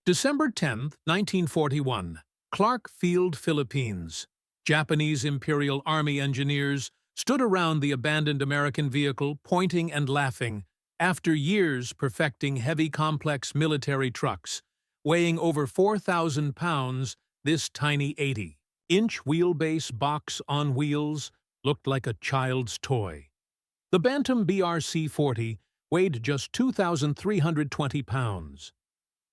December 10, 1941, Clark Field, Philippines. Japanese Imperial Army engineers stood around the abandoned American vehicle, pointing and laughing, after years perfecting heavy complex military trucks. Weighing over 4,000 pounds, this tiny 80-inch wheelbase box on wheels looked like a child's toy. The Bantam BRC-40 weighed just 2,320 pounds.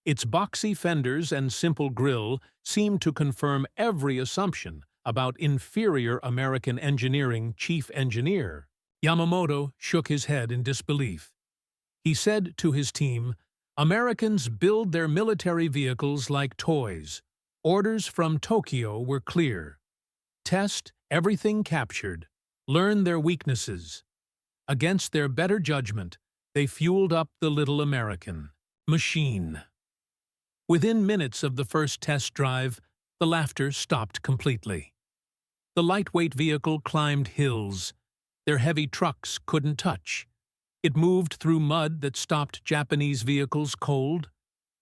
Its boxy fenders and simple grille seemed to confirm every assumption about inferior American engineering chief engineer. Yamamoto shook his head in disbelief. He said to his team, "Americans build their military vehicles like toys. Orders from Tokyo were clear. Test everything captured. Learn their weaknesses." Against their better judgment, they fueled up the little American machine. Within minutes of the first test drive, the laughter stopped completely. The lightweight vehicle climbed hills. Their heavy trucks couldn't touch. It moved through mud that stopped Japanese vehicles cold.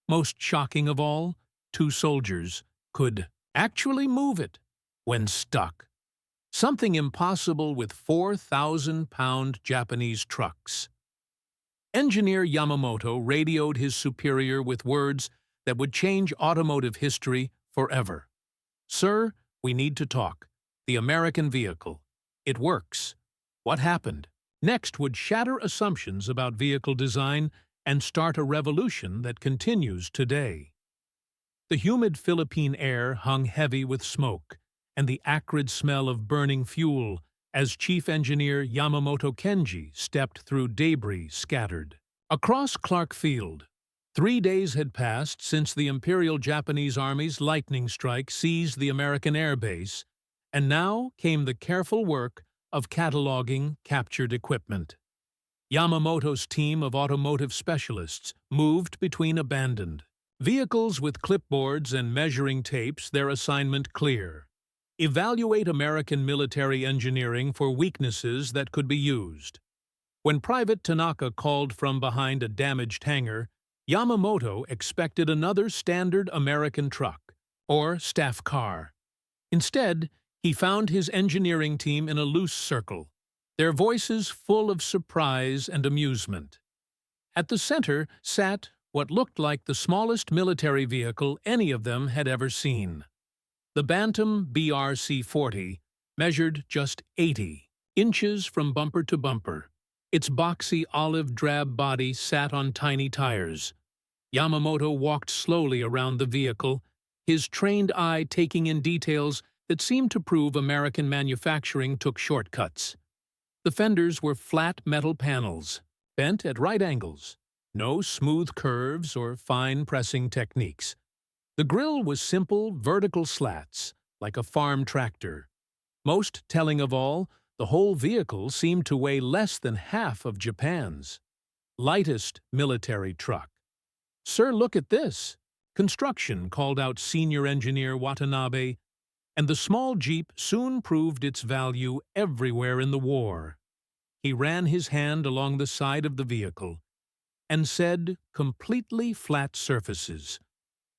Most shocking of all, two soldiers could actually move it when stuck. Something impossible with 4,000-pound Japanese trucks. Engineer Yamamoto radioed his superior with words that would change automotive history forever. "Sir, we need to talk. The American vehicle. It works. What happened?" Next would shatter assumptions about vehicle design and start a revolution that continues today. The humid Philippine air hung heavy with smoke and the acrid smell of burning fuel as Chief Engineer Yamamoto Kenji stepped through debris scattered across Clark Field. 3 days had passed since the Imperial Japanese Army's lightning strike seized the American air base, and now came the careful work of cataloging captured equipment. Yamamoto's team of automotive specialists moved between abandoned vehicles with clipboards and measuring tapes, their assignment clear: evaluate American military engineering for weaknesses that could be used. When Private Tanaka called from behind a damaged hangar, Yamamoto expected another standard American truck or staff car. Instead, he found his engineering team in a loose circle, their voices full of surprise and amusement. At the center sat what looked like the smallest military vehicle any of them had ever seen. The Bantam BRC-40 measured just 80 inches from bumper to bumper. Its boxy olive-drab body sat on tiny tires. Yamamoto walked slowly around the vehicle, his trained eye taking in details that seemed to prove American manufacturing took shortcuts. The fenders were flat metal panels, bent at right angles, no smooth curves or fine pressing techniques. The grille was simple, vertical slats, like a farm tractor. Most telling of all, the whole vehicle seemed to weigh less than half of Japan's lightest military truck. "Sir, look at this!" Construction called out senior engineer Watanabe, and the small Jeep soon proved its value everywhere in the war. He ran his hand along the side of the vehicle and said, "Completely flat surfaces.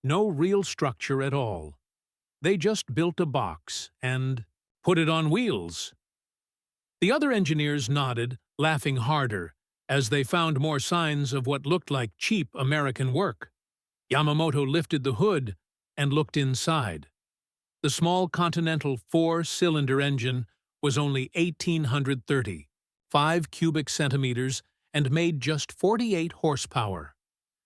No real structure at all. They just built a box and put it on wheels." The other engineers nodded, laughing harder, as they found more signs of what looked like cheap American work. Yamamoto lifted the hood and looked inside. The small Continental 4-cylinder engine was only 1,830, 5 cubic centimeters, and made just 48 horsepower.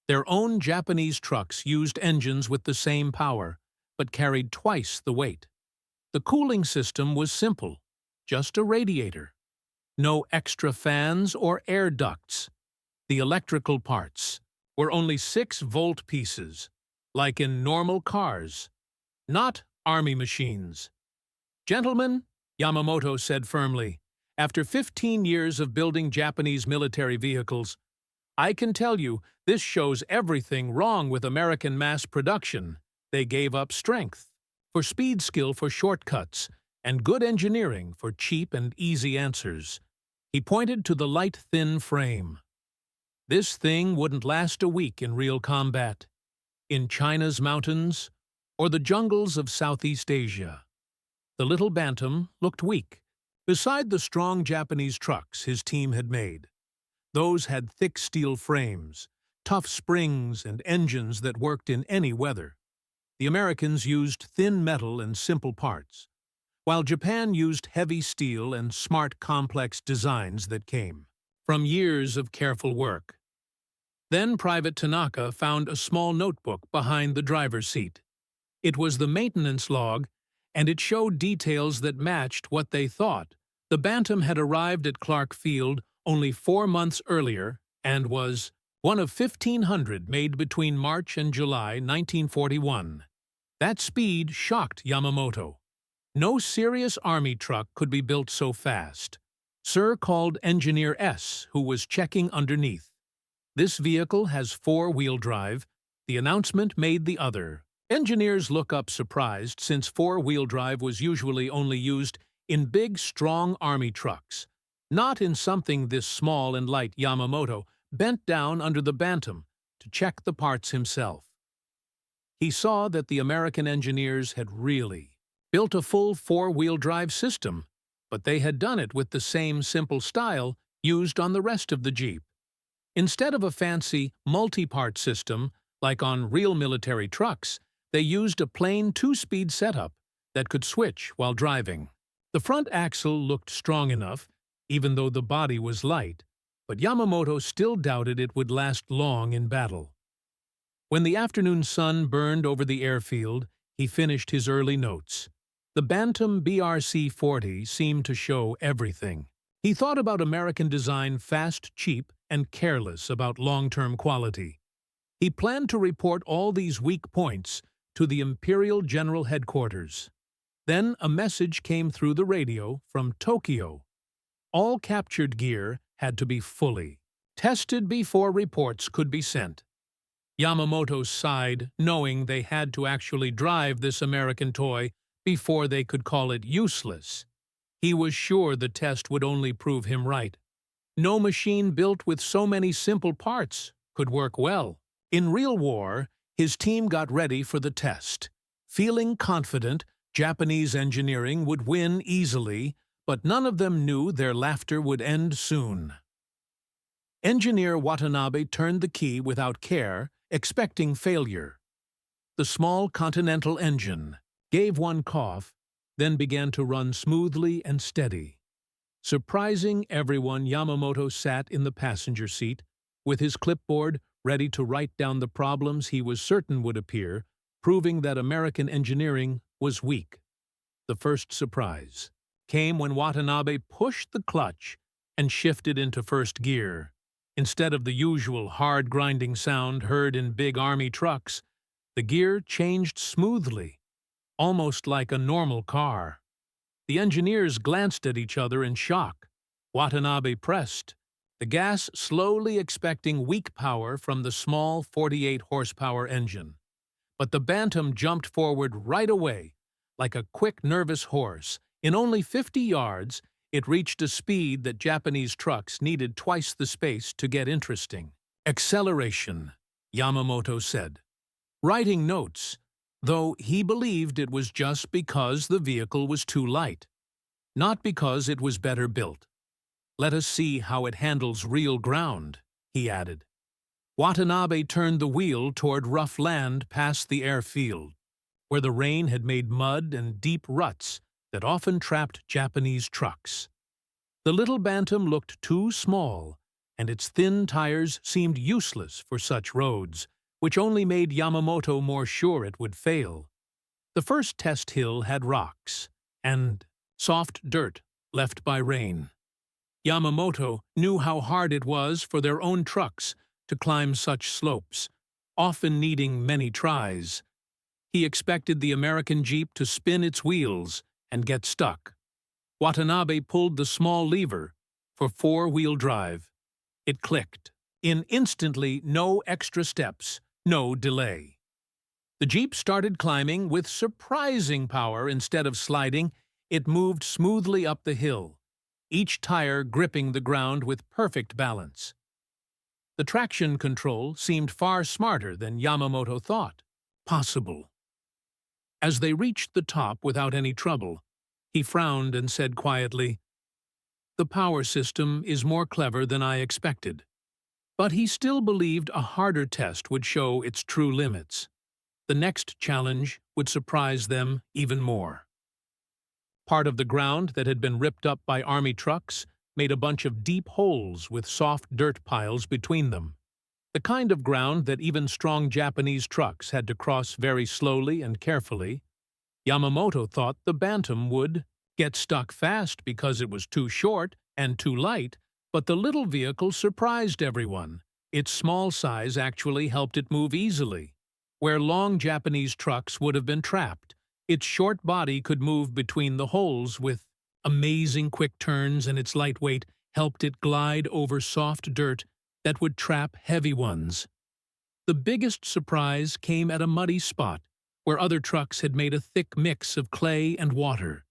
Their own Japanese trucks used engines with the same power, but carried twice the weight. The cooling system was simple, just a radiator. No extra fans or air ducts. The electrical parts were only 6-volt pieces, like in normal cars, not army machines. "Gentlemen," Yamamoto said firmly, "after 15 years of building Japanese military vehicles, I can tell you this shows everything wrong with American mass production. They gave up strength for speed, skill for shortcuts, and good engineering for cheap and easy answers." He pointed to the light, thin frame. "This thing wouldn't last a week in real combat. in China's mountains, or the jungles of Southeast Asia. The little bantam looked weak, beside the strong Japanese trucks his team had made. Those had thick steel frames, tough springs, and engines that worked in any weather. The Americans used thin metal and simple parts, while Japan used heavy steel and smart, complex designs that came from years of careful work. Then Private Tanaka found a small notebook behind the driver's seat. It was the maintenance log, and it showed details that matched what they thought. The Bantam had arrived at Clark Field only 4 months earlier and was one of 1,500 made between March and July 1941. That speed shocked Yamamoto. No serious army truck could be built so fast. Sir called Engineer S, who was checking underneath. This vehicle has 4-wheel drive. The announcement made the other. Engineers look up surprised since 4-wheel drive was usually only used in big, strong army trucks, not in something this small and light. Yamamoto bent down under the Bantam to check the parts himself. He saw that the American engineers had really built a full 4-wheel drive system, but they had done it with the same simple style used on the rest of the Jeep. Instead of a fancy multi-part system, like on real military trucks, they used a plain 2-speed setup that could switch while driving. The front axle looked strong enough, even though the body was light, but Yamamoto still doubted it would last long in battle. When the afternoon sun burned over the airfield, he finished his early notes. The Bantam BRC-40 seemed to show everything. He thought about American design, fast, cheap, and careless about long-term quality. He planned to report all these weak points to the Imperial General Headquarters. Then a message came through the radio from Tokyo. All captured gear had to be fully tested before reports could be sent. Yamamoto sighed, knowing they had to actually drive this American toy before they could call it useless. He was sure the test would only prove him right. No machine built with so many simple parts could work well. In real war, his team got ready for the test. Feeling confident Japanese engineering would win easily, but none of them knew their laughter would end soon. Engineer Watanabe turned the key without care, expecting failure. The small Continental engine gave one cough, then began to run smoothly and steady. Surprising everyone, Yamamoto sat in the passenger seat, with his clipboard ready to write down the problems he was certain would appear, proving that American engineering was weak. The first surprise came when Watanabe pushed the clutch and shifted into first gear. Instead of the usual hard grinding sound heard in big army trucks, the gear changed smoothly, almost like a normal car. The engineers glanced at each other in shock. Watanabe pressed the gas slowly, expecting weak power from the small 48-horsepower engine. But the Bantam jumped forward right away, like a quick, nervous horse. In only 50 yards, it reached a speed that Japanese trucks needed twice the space to get interesting. Acceleration, Yamamoto said, writing notes, though he believed it was just because the vehicle was too light, not because it was better built. Let us see how it handles real ground, he added. Watanabe turned the wheel toward rough land past the airfield, where the rain had made mud and deep ruts that often trapped Japanese trucks. The little Bantam looked too small, and its thin tires seemed useless for such roads, which only made Yamamoto more sure it would fail. The first test hill had rocks and soft dirt left by rain. Yamamoto knew how hard it was for their own trucks to climb such slopes, often needing many tries. He expected the American Jeep to spin its wheels and get stuck. Watanabe pulled the small lever for 4-wheel drive. It clicked. Instantly, no extra steps, no delay. The Jeep started climbing with surprising power. Instead of sliding, it moved smoothly up the hill, each tire gripping the ground with perfect balance. The traction control seemed far smarter than Yamamoto thought possible. As they reached the top without any trouble, he frowned and said quietly, "The power system is more clever than I expected." But he still believed a harder test would show its true limits. The next challenge would surprise them even more. Part of the ground that had been ripped up by army trucks made a bunch of deep holes with soft dirt piles between them. The kind of ground that even strong Japanese trucks had to cross very slowly and carefully. Yamamoto thought the bantam would get stuck fast because it was too short and too light, but the little vehicle surprised everyone. Its small size actually helped it move easily. Where long Japanese trucks would have been trapped, its short body could move between the holes with amazing quick turns, and its light weight helped it glide over soft dirt that would trap heavy ones. The biggest surprise came at a muddy spot, where other trucks had made a thick mix of clay and water.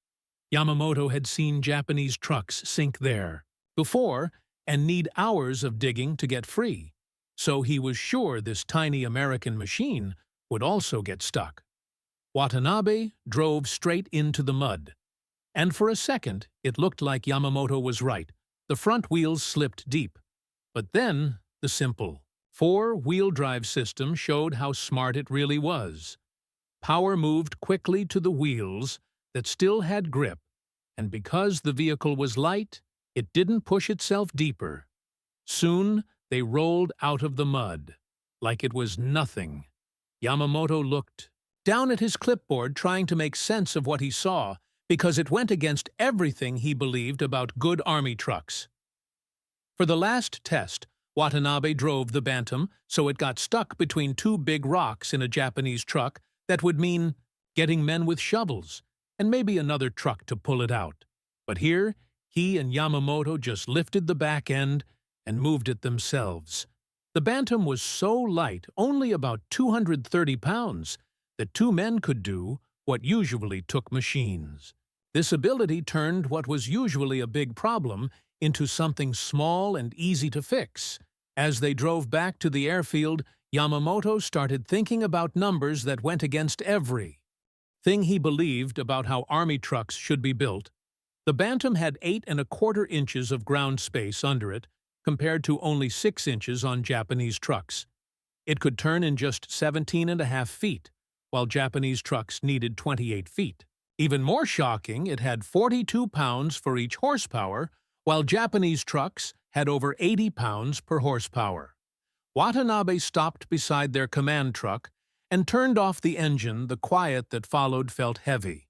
Yamamoto had seen Japanese trucks sink there before and need hours of digging to get free, so he was sure this tiny American machine would also get stuck. Watanabe drove straight into the mud, and for a second it looked like Yamamoto was right. The front wheels slipped deep, but then the simple four-wheel drive system showed how smart it really was. Power moved quickly to the wheels that still had grip, and because the vehicle was light, it didn't push itself deeper. Soon, they rolled out of the mud, like it was nothing. Yamamoto looked down at his clipboard, trying to make sense of what he saw, because it went against everything he believed about good army trucks. For the last test, Watanabe drove the Bantam so it got stuck between two big rocks in a Japanese truck. That would mean getting men with shovels, and maybe another truck to pull it out. But here, he and Yamamoto just lifted the back end and moved it themselves. The Bantam was so light, only about 230 pounds, that two men could do what usually took machines. This ability turned what was usually a big problem into something small and easy to fix. As they drove back to the airfield, Yamamoto started thinking about numbers that went against everything he believed about how army trucks should be built. The Bantam had 8¼ inches of ground space under it, compared to only 6 inches on Japanese trucks. It could turn in just 17½ feet, while Japanese trucks needed 28 feet. Even more shocking, it had 42 pounds for each horsepower, while Japanese trucks had over 80 pounds per horsepower. Watanabe stopped beside their command truck and turned off the engine. The quiet that followed felt heavy.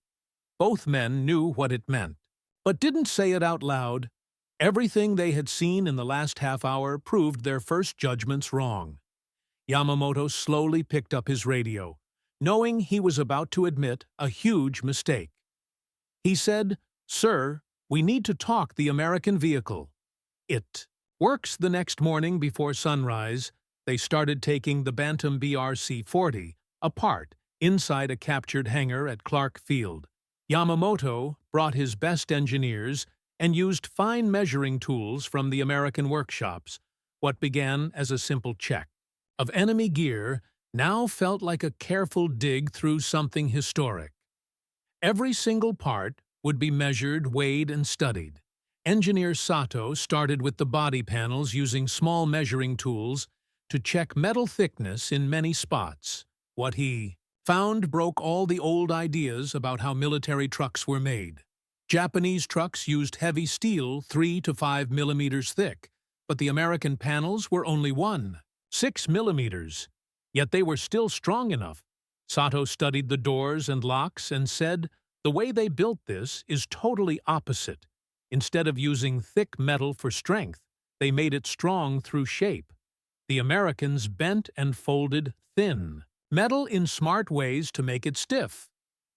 Both men knew what it meant, but didn't say it out loud. Everything they had seen in the last half hour proved their first judgments wrong. Yamamoto slowly picked up his radio, knowing he was about to admit a huge mistake. He said, "Sir, we need to talk the American vehicle. It works." The next morning before sunrise, they started taking the Bantam BRC-40 apart inside a captured hangar at Clark Field. Yamamoto brought his best engineers and used fine measuring tools from the American workshops. What began as a simple check of enemy gear now felt like a careful dig through something historic. Every single part would be measured, weighed, and studied. Engineer Sato started with the body panels, using small measuring tools to check metal thickness in many spots. What he found broke all the old ideas about how military trucks were made. Japanese trucks used heavy steel 3 to 5 millimeters thick, but the American panels were only 1.6 millimeters. Yet they were still strong enough. Sato studied the doors and locks and said, "The way they built this is totally opposite. Instead of using thick metal for strength, they made it strong through shape. The Americans bent and folded thin metal in smart ways to make it stiff."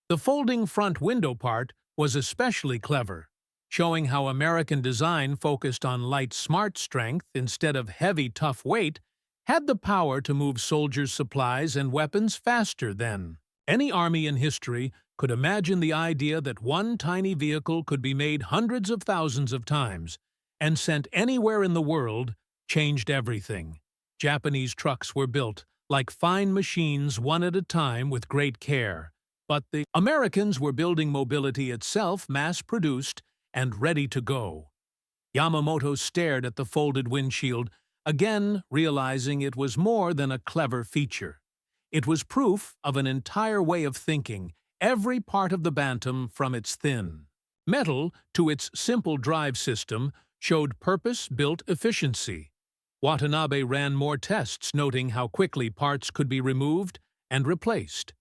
The folding front window part was especially clever, showing how American design focused on light, smart strength instead of heavy, tough weight, had the power to move soldiers' supplies and weapons faster than any army in history could imagine. The idea that one tiny vehicle could be made hundreds of thousands of times and sent anywhere in the world changed everything. Japanese trucks were built, like fine machines one at a time with great care. But the Americans were building mobility itself, mass-produced and ready to go. Yamamoto stared at the folded windshield, again realizing it was more than a clever feature. It was proof of an entire way of thinking, every part of the Bantam, from its thin metal to its simple drive system, showed purpose-built efficiency. Watanabe ran more tests, noting how quickly parts could be removed and replaced.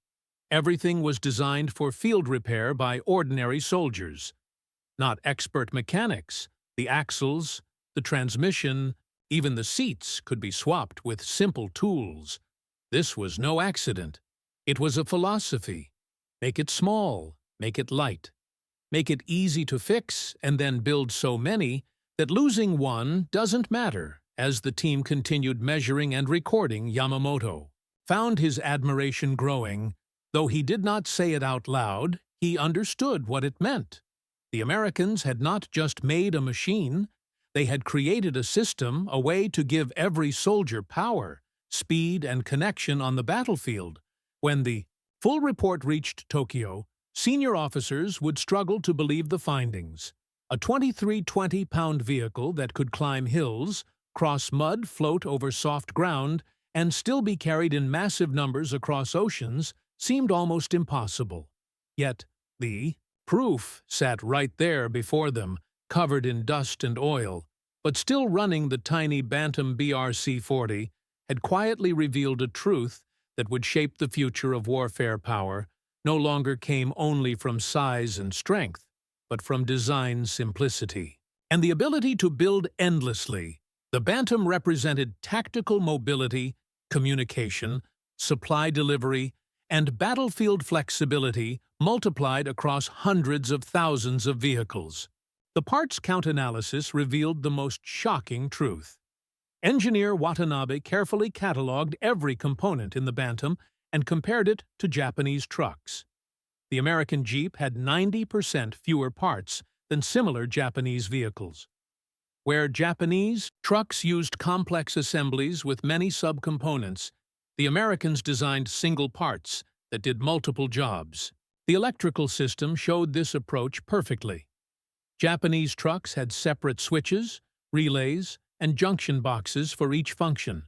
Everything was designed for field repair by ordinary soldiers, not expert mechanics. The axles, the transmission, even the seats could be swapped with simple tools. This was no accident. It was a philosophy. Make it small, make it light. Make it easy to fix, and then build so many that losing one doesn't matter. As the team continued measuring and recording, Yamamoto found his admiration growing. Though he did not say it out loud, he understood what it meant. The Americans had not just made a machine, they had created a system, a way to give every soldier power, speed, and connection on the battlefield. When the full report reached Tokyo, senior officers would struggle to believe the findings. A 2320-pound vehicle that could climb hills, cross mud, float over soft ground, and still be carried in massive numbers across oceans seemed almost impossible. Yet, the proof sat right there before them, covered in dust and oil, but still running. The tiny Bantam BRC-40 had quietly revealed a truth that would shape the future of warfare. Power no longer came only from size and strength, but from design simplicity and the ability to build endlessly. The Bantam represented tactical mobility, communication, supply delivery, and battlefield flexibility multiplied across hundreds of thousands of vehicles. The parts count analysis revealed the most shocking truth. Engineer Watanabe carefully catalogued every component in the Bantam and compared it to Japanese trucks. The American Jeep had 90% fewer parts than similar Japanese vehicles. Where Japanese trucks used complex assemblies with many subcomponents, the Americans designed single parts that did multiple jobs. The electrical system showed this approach perfectly. Japanese trucks had separate switches, relays, and junction boxes for each function,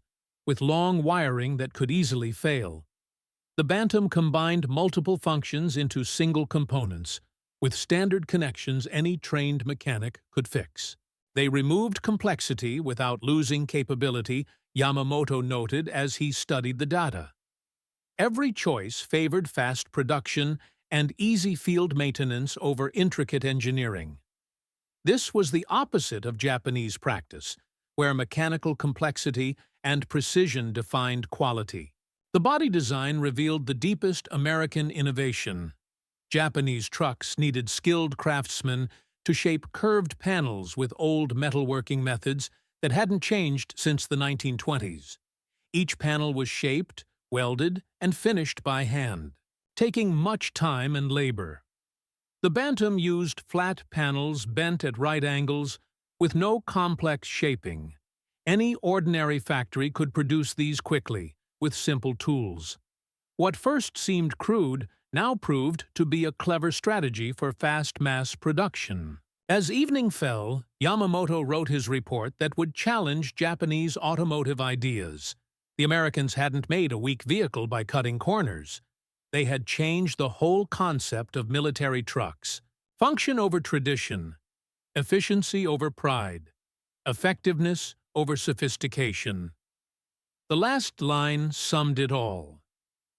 with long wiring that could easily fail. The Bantam combined multiple functions into single components, with standard connections any trained mechanic could fix. They removed complexity without losing capability, Yamamoto noted as he studied the data. Every choice favored fast production and easy field maintenance over intricate engineering. This was the opposite of Japanese practice, where mechanical complexity and precision defined quality. The body design revealed the deepest American innovation. Japanese trucks needed skilled craftsmen to shape curved panels with old metalworking methods that hadn't changed since the 1920s. Each panel was shaped, welded, and finished by hand, taking much time and labor. The Bantam used flat panels bent at right angles with no complex shaping. Any ordinary factory could produce these quickly, with simple tools. What first seemed crude now proved to be a clever strategy for fast mass production. As evening fell, Yamamoto wrote his report that would challenge Japanese automotive ideas. The Americans hadn't made a weak vehicle by cutting corners. They had changed the whole concept of military trucks. Function over tradition, efficiency over pride, effectiveness over sophistication. The last line summed it all.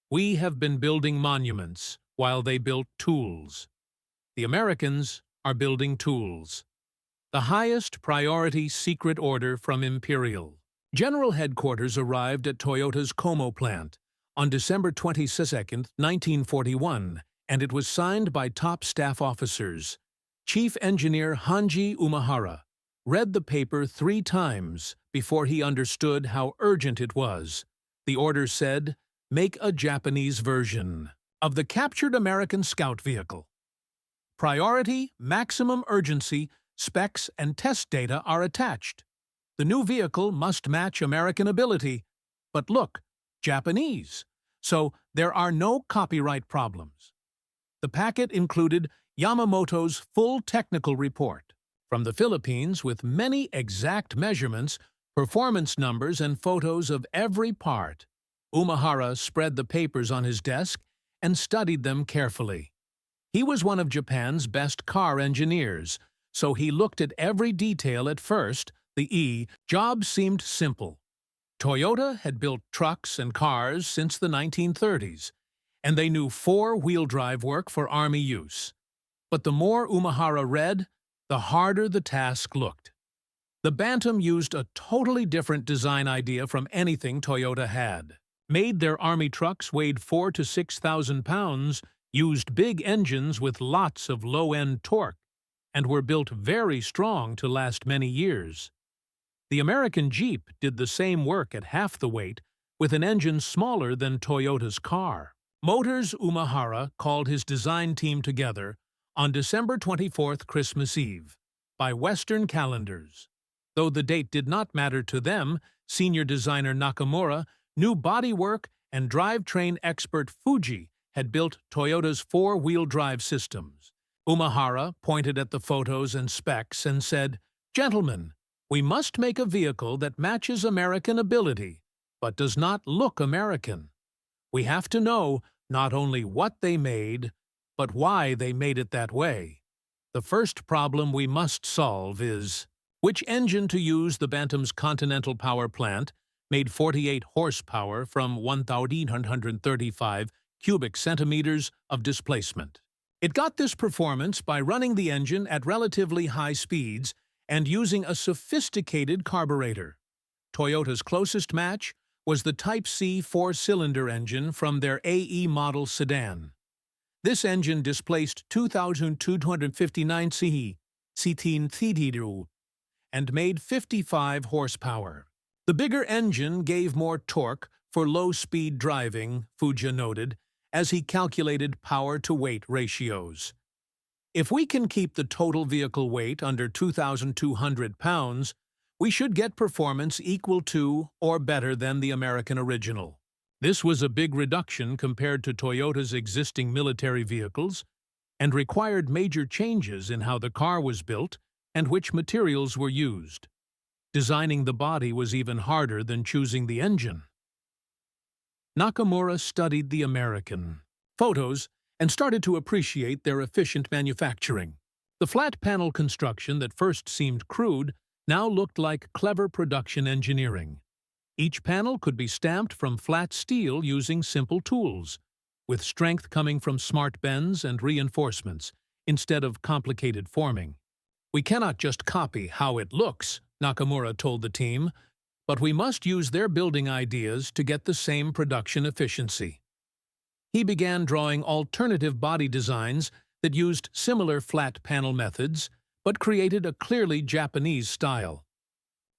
We have been building monuments while they built tools. The Americans are building tools. The highest priority secret order from Imperial. General Headquarters arrived at Toyota's Como plant on December 22, 1941, and it was signed by top staff officers. Chief Engineer Hanji Umehara read the paper 3 times before he understood how urgent it was. The order said, "Make a Japanese version of the captured American scout vehicle. Priority, maximum urgency, specs, and test data are attached." The new vehicle must match American ability. But look, Japanese. So there are no copyright problems. The packet included Yamamoto's full technical report from the Philippines with many exact measurements, performance numbers, and photos of every part. Umehara spread the papers on his desk and studied them carefully. He was one of Japan's best car engineers, so he looked at every detail at first. The job seemed simple. Toyota had built trucks and cars since the 1930s, and they knew four-wheel drive work for Army use. But the more Umehara read, the harder the task looked. The Bantam used a totally different design idea from anything Toyota had. Made their Army trucks weighed 4,000 to 6,000 pounds, used big engines with lots of low-end torque, and were built very strong to last many years. The American Jeep did the same work at half the weight, with an engine smaller than Toyota's car. Motors Umehara called his design team together on December 24th, Christmas Eve, by Western calendars. Though the date did not matter to them, senior designer Nakamura knew bodywork, and drivetrain expert Fuji had built Toyota's four-wheel drive systems. Umehara pointed at the photos and specs and said, "Gentlemen, we must make a vehicle that matches American ability, but does not look American. We have to know not only what they made, but why they made it that way. The first problem we must solve is which engine to use. The Bantam's Continental Power Plant made 48 horsepower from 1,835 cubic centimeters of displacement. It got this performance by running the engine at relatively high speeds and using a sophisticated carburetor. Toyota's closest match was the Type C four-cylinder engine from their AE model sedan. This engine displaced 2,259 cc and made 55 horsepower. The bigger engine gave more torque for low-speed driving, Fuji noted, as he calculated power-to-weight ratios. If we can keep the total vehicle weight under 2,200 pounds, we should get performance equal to or better than the American original. This was a big reduction compared to Toyota's existing military vehicles and required major changes in how the car was built and which materials were used. Designing the body was even harder than choosing the engine. Nakamura studied the American photos and started to appreciate their efficient manufacturing. The flat panel construction that first seemed crude now looked like clever production engineering. Each panel could be stamped from flat steel using simple tools, with strength coming from smart bends and reinforcements instead of complicated forming. "We cannot just copy how it looks," Nakamura told the team, "but we must use their building ideas to get the same production efficiency." He began drawing alternative body designs that used similar flat panel methods, but created a clearly Japanese style.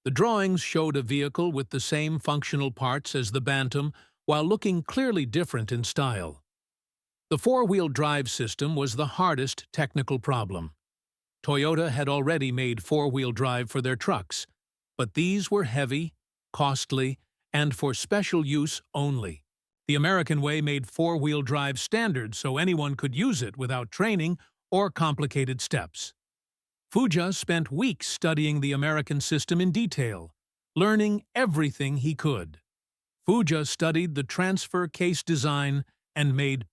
The drawings showed a vehicle with the same functional parts as the Bantam while looking clearly different in style. The four-wheel drive system was the hardest technical problem. Toyota had already made four-wheel drive for their trucks, but these were heavy, costly, and for special use only. The American way made four-wheel drive standard so anyone could use it without training or complicated steps. Fuji spent weeks studying the American system in detail, learning everything he could. Fuji studied the transfer case design and made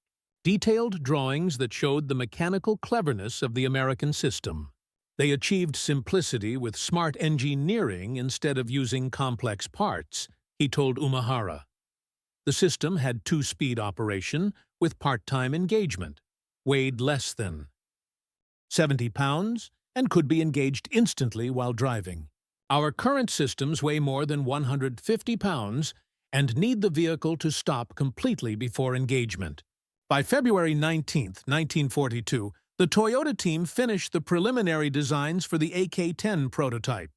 detailed drawings that showed the mechanical cleverness of the American system. They achieved simplicity with smart engineering instead of using complex parts, he told Umehara. The system had two-speed operation with part-time engagement, weighed less than 70 pounds, and could be engaged instantly while driving. Our current systems weigh more than 150 pounds and need the vehicle to stop completely before engagement. By February 19, 1942, the Toyota team finished the preliminary designs for the AK-10 prototype.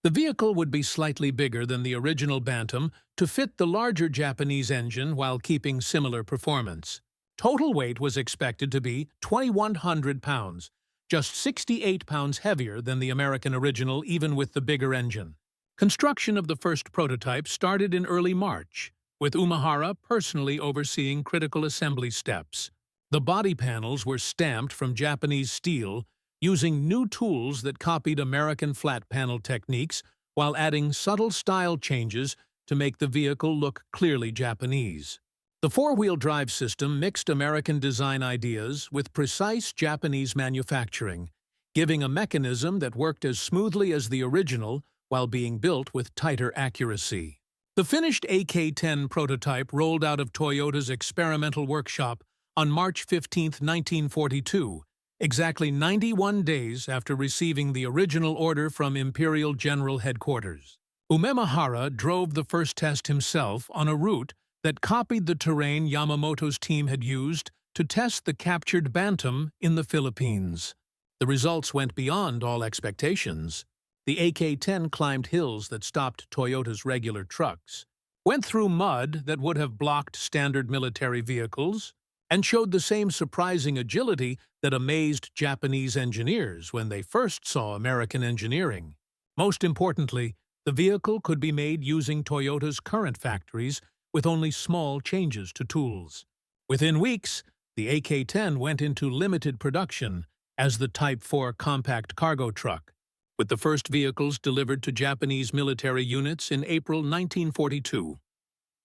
The vehicle would be slightly bigger than the original Bantam to fit the larger Japanese engine while keeping similar performance. Total weight was expected to be 2,100 pounds, just 68 pounds heavier than the American original even with the bigger engine. Construction of the first prototype started in early March, with Umehara personally overseeing critical assembly steps. The body panels were stamped from Japanese steel using new tools that copied American flat panel techniques while adding subtle style changes to make the vehicle look clearly Japanese. The four-wheel drive system mixed American design ideas with precise Japanese manufacturing, giving a mechanism that worked as smoothly as the original while being built with tighter accuracy. The finished AK-10 prototype rolled out of Toyota's experimental workshop on March 15, 1942, exactly 91 days after receiving the original order from Imperial General Headquarters. Umehara drove the first test himself on a route that copied the terrain Yamamoto's team had used to test the captured bantam in the Philippines. The results went beyond all expectations. The AK-10 climbed hills that stopped Toyota's regular trucks, went through mud that would have blocked standard military vehicles, and showed the same surprising agility that amazed Japanese engineers when they first saw American engineering. Most importantly, the vehicle could be made using Toyota's current factories with only small changes to tools. Within weeks, the AK-10 went into limited production as the Type 4 compact cargo truck, with the first vehicles delivered to Japanese military units in April 1942.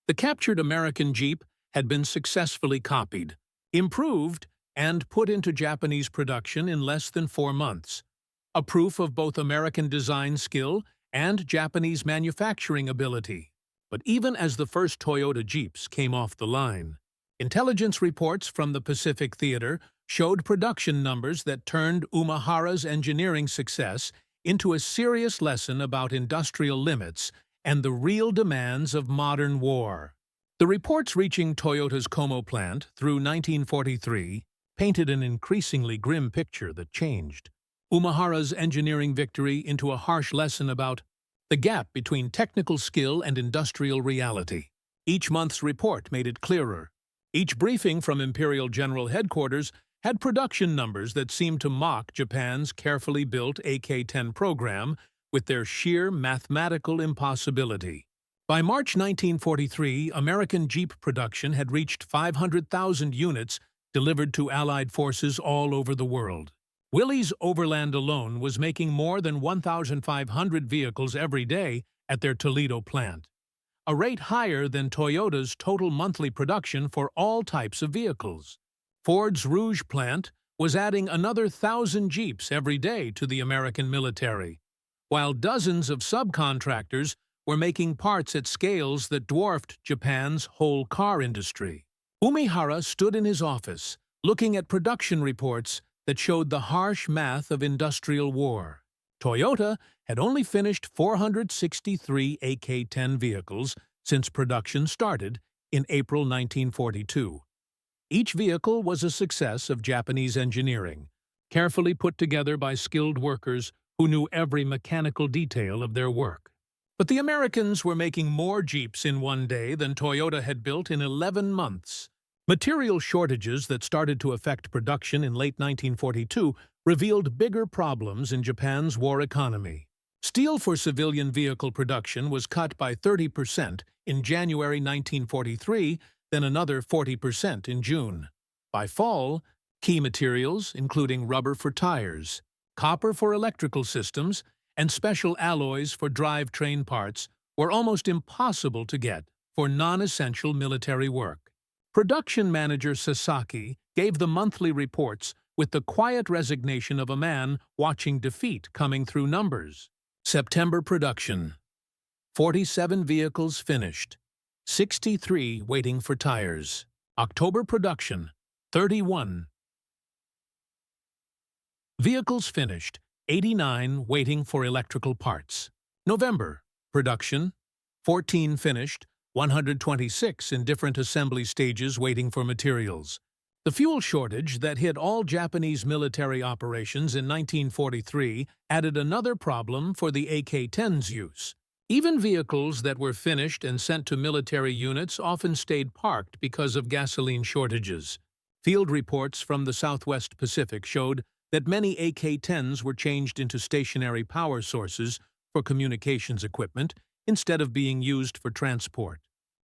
The captured American Jeep had been successfully copied, improved, and put into Japanese production in less than 4 months, a proof of both American design skill and Japanese manufacturing ability. But even as the first Toyota Jeeps came off the line, intelligence reports from the Pacific Theater showed production numbers that turned Umehara's engineering success into a serious lesson about industrial limits and the real demands of modern war. The reports reaching Toyota's Como plant through 1943 painted an increasingly grim picture that changed Umehara's engineering victory into a harsh lesson about the gap between technical skill and industrial reality. Each month's report made it clearer. Each briefing from Imperial General Headquarters had production numbers that seemed to mock Japan's carefully built AK-10 program with their sheer mathematical impossibility. By March 1943, American Jeep production had reached 500,000 units delivered to Allied forces all over the world. Willys Overland alone was making more than 1,500 vehicles every day at their Toledo plant, a rate higher than Toyota's total monthly production for all types of vehicles. Ford's Rouge plant was adding another 1,000 Jeeps every day to the American military, while dozens of subcontractors were making parts at scales that dwarfed Japan's whole car industry. Umehara stood in his office, looking at production reports that showed the harsh math of industrial war. Toyota had only finished 463 AK-10 vehicles since production started in April 1942. Each vehicle was a success of Japanese engineering, carefully put together by skilled workers who knew every mechanical detail of their work. But the Americans were making more Jeeps in one day than Toyota had built in 11 months. Material shortages that started to affect production in late 1942 revealed bigger problems in Japan's war economy. Steel for civilian vehicle production was cut by 30% in January 1943, then another 40% in June. By fall, key materials, including rubber for tires, copper for electrical systems, and special alloys for drivetrain parts, were almost impossible to get for non-essential military work. Production manager Sasaki gave the monthly reports with the quiet resignation of a man watching defeat coming through numbers. September production: 47 vehicles finished, 63 waiting for tires. October production: 31 vehicles finished, 89 waiting for electrical parts. November production: 14 finished, 126 in different assembly stages waiting for materials. The fuel shortage that hit all Japanese military operations in 1943 added another problem for the AK-10's use. Even vehicles that were finished and sent to military units often stayed parked because of gasoline shortages. Field reports from the Southwest Pacific showed that many AK-10s were changed into stationary power sources for communications equipment instead of being used for transport.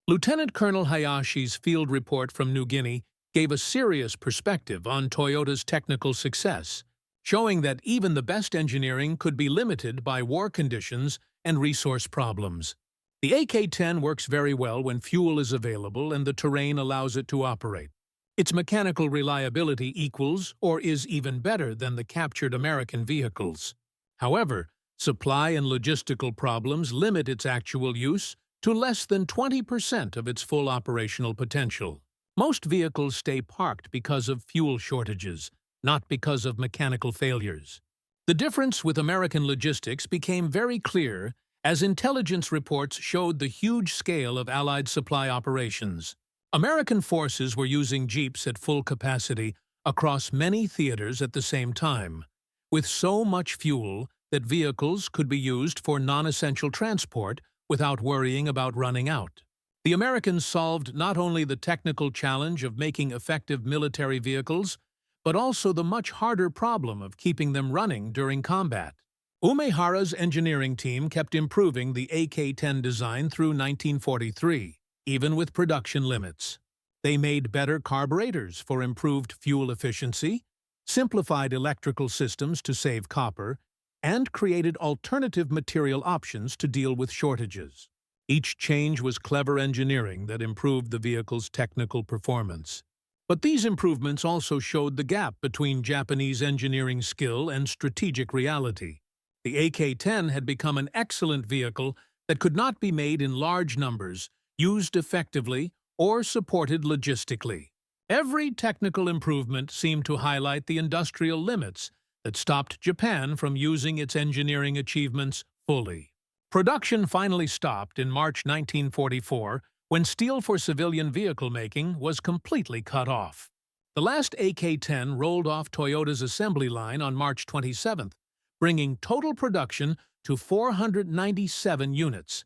Lieutenant Colonel Hayashi's field report from New Guinea gave a serious perspective on Toyota's technical success, showing that even the best engineering could be limited by war conditions and resource problems. The AK-10 works very well when fuel is available and the terrain allows it to operate. Its mechanical reliability equals or is even better than the captured American vehicles. However, supply and logistical problems limit its actual use to less than 20% of its full operational potential. Most vehicles stay parked because of fuel shortages, not because of mechanical failures. The difference with American logistics became very clear as intelligence reports showed the huge scale of Allied supply operations. American forces were using jeeps at full capacity across many theaters at the same time, with so much fuel that vehicles could be used for non-essential transport without worrying about running out. The Americans solved not only the technical challenge of making effective military vehicles, but also the much harder problem of keeping them running during combat. Umehara's engineering team kept improving the AK-10 design through 1943, even with production limits. They made better carburetors for improved fuel efficiency, simplified electrical systems to save copper, and created alternative material options to deal with shortages. Each change was clever engineering that improved the vehicle's technical performance. But these improvements also showed the gap between Japanese engineering skill and strategic reality. The AK-10 had become an excellent vehicle that could not be made in large numbers, used effectively, or supported logistically. Every technical improvement seemed to highlight the industrial limits that stopped Japan from using its engineering achievements fully. Production finally stopped in March 1944 when steel for civilian vehicle making was completely cut off. The last AK-10 rolled off Toyota's assembly line on March 27th, bringing total production to 497 units,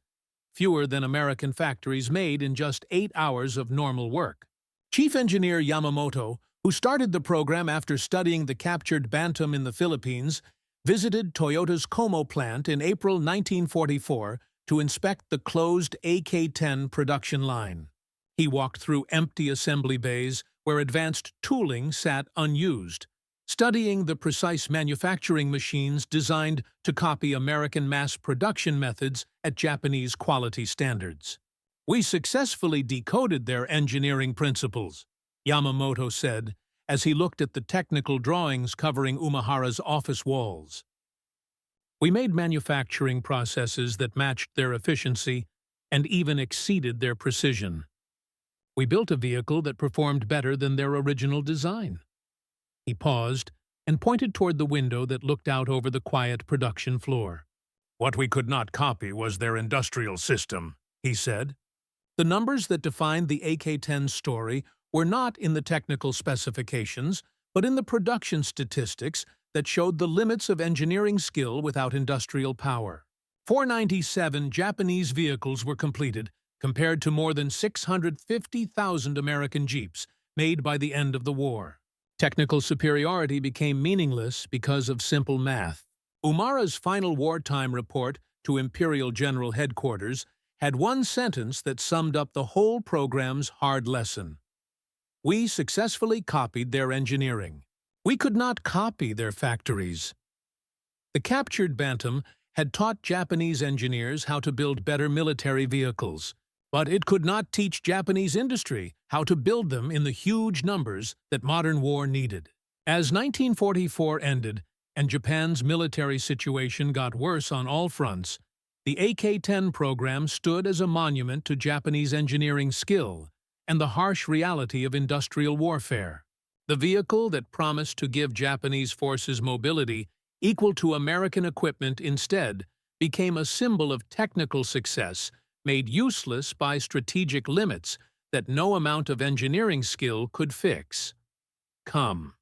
fewer than American factories made in just 8 hours of normal work. Chief Engineer Yamamoto, who started the program after studying the captured Bantam in the Philippines, visited Toyota's Como plant in April 1944 to inspect the closed AK-10 production line. He walked through empty assembly bays where advanced tooling sat unused, studying the precise manufacturing machines designed to copy American mass production methods at Japanese quality standards. "We successfully decoded their engineering principles," Yamamoto said, as he looked at the technical drawings covering Umehara's office walls. "We made manufacturing processes that matched their efficiency and even exceeded their precision. We built a vehicle that performed better than their original design." He paused and pointed toward the window that looked out over the quiet production floor. "What we could not copy was their industrial system," he said. The numbers that defined the AK-10's story were not in the technical specifications, but in the production statistics that showed the limits of engineering skill without industrial power. 497 Japanese vehicles were completed, compared to more than 650,000 American Jeeps made by the end of the war. Technical superiority became meaningless because of simple math. Umehara's final wartime report to Imperial General Headquarters had one sentence that summed up the whole program's hard lesson. "We successfully copied their engineering. We could not copy their factories." The captured Bantam had taught Japanese engineers how to build better military vehicles, but it could not teach Japanese industry how to build them in the huge numbers that modern war needed. As 1944 ended and Japan's military situation got worse on all fronts, the AK-10 program stood as a monument to Japanese engineering skill and the harsh reality of industrial warfare. The vehicle that promised to give Japanese forces mobility equal to American equipment instead became a symbol of technical success made useless by strategic limits that no amount of engineering skill could fix. Come.